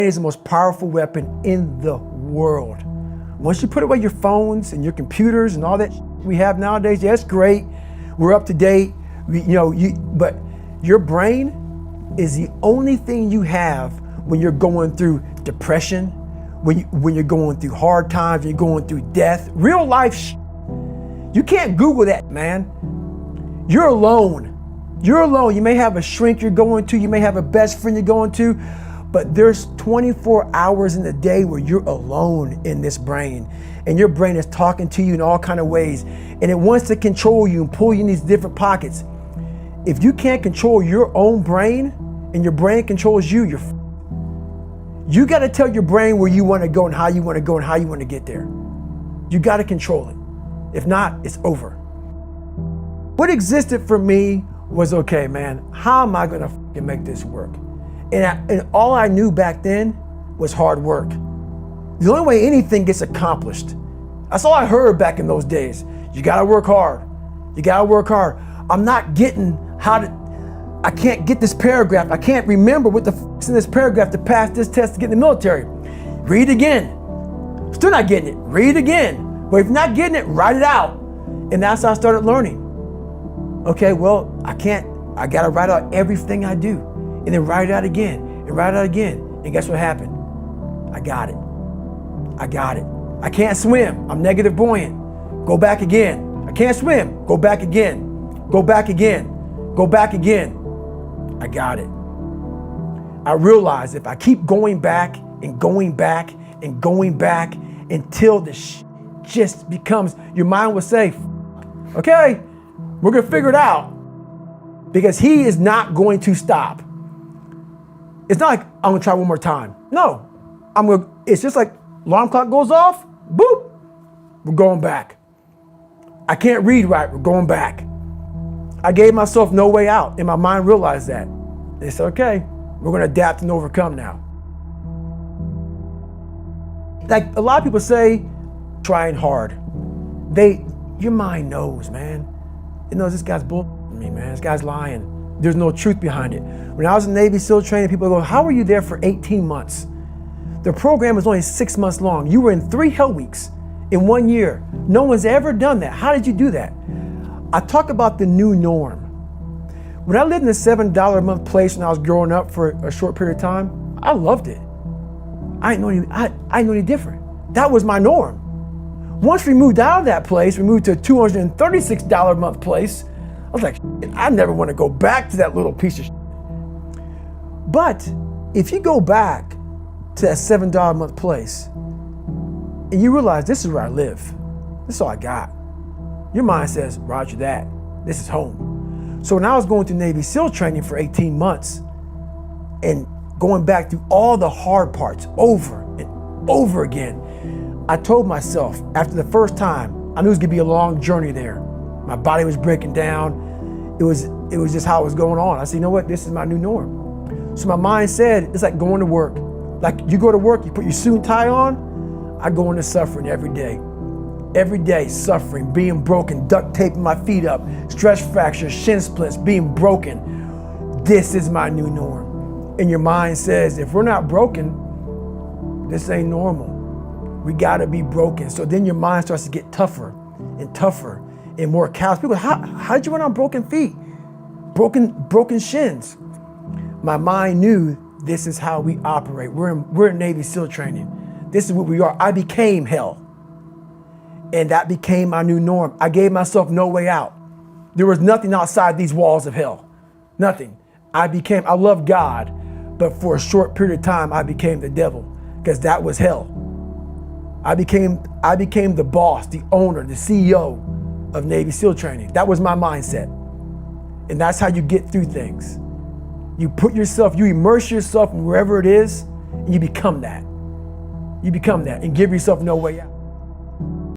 It is the most powerful weapon in the world. Once you put away your phones and your computers and all that we have nowadays, yeah, it's great. We're up to date. But your brain is the only thing you have when you're going through depression, when you're going through hard times, when you're going through death, real life. You can't Google that, man. You're alone. You're alone. You may have a shrink you're going to, you may have a best friend you're going to, but there's 24 hours in the day where you're alone in this brain, and your brain is talking to you in all kinds of ways, and it wants to control you and pull you in these different pockets. If you can't control your own brain and your brain controls you, you got to tell your brain where you want to go and how you want to go and how you want to get there. You got to control it. If not, it's over. What existed for me was, okay, man, how am I going to make this work? And all I knew back then was hard work. The only way anything gets accomplished. That's all I heard back in those days. You gotta work hard. You gotta work hard. I'm not getting I can't get this paragraph. I can't remember what the is in this paragraph to pass this test to get in the military. Read again. Still not getting it. Read again. But if you're not getting it, write it out. And that's how I started learning. Okay, well, I gotta write out everything I do. And then write it out again, and write it out again. And guess what happened? I got it. I can't swim. I'm negative buoyant. Go back again. I can't swim. Go back again. Go back again. Go back again. I got it. I realized if I keep going back and going back and going back until the just becomes, your mind will say, okay, we're gonna figure it out, because he is not going to stop. It's not like I'm gonna try one more time. No, it's just like alarm clock goes off, boop, we're going back. I can't read right, we're going back. I gave myself no way out, and my mind realized that. They said, okay, we're gonna adapt and overcome now. Like a lot of people say, trying hard. Your mind knows, man. It knows this guy's bullshitting me, man. This guy's lying. There's no truth behind it. When I was in Navy SEAL training, people go, how were you there for 18 months? The program was only 6 months long. You were in 3 hell weeks in 1 year. No one's ever done that. How did you do that? I talk about the new norm. When I lived in a $7 a month place when I was growing up for a short period of time, I loved it. I didn't know any different. That was my norm. Once we moved out of that place, we moved to a $236 a month place. I was like, I never want to go back to that little piece of shit. But if you go back to that $7 a month place and you realize this is where I live, this is all I got, your mind says, roger that, this is home. So when I was going through Navy SEAL training for 18 months and going back through all the hard parts over and over again, I told myself after the first time, I knew it was gonna be a long journey there. My body was breaking down. It was just how it was going on. I said, you know what? This is my new norm. So my mind said, it's like going to work. Like you go to work, you put your suit and tie on. I go into suffering every day. Every day suffering, being broken, duct taping my feet up, stress fractures, shin splints, being broken. This is my new norm. And your mind says, if we're not broken, this ain't normal. We gotta be broken. So then your mind starts to get tougher and tougher and more callous. People, how did you run on broken feet? Broken shins. My mind knew this is how we operate. We're in Navy SEAL training. This is what we are. I became hell. And that became my new norm. I gave myself no way out. There was nothing outside these walls of hell. Nothing. I loved God, but for a short period of time, I became the devil, because that was hell. I became the boss, the owner, the CEO of Navy SEAL training. That was my mindset. And that's how you get through things. You immerse yourself in wherever it is, and you become that. You become that and give yourself no way out.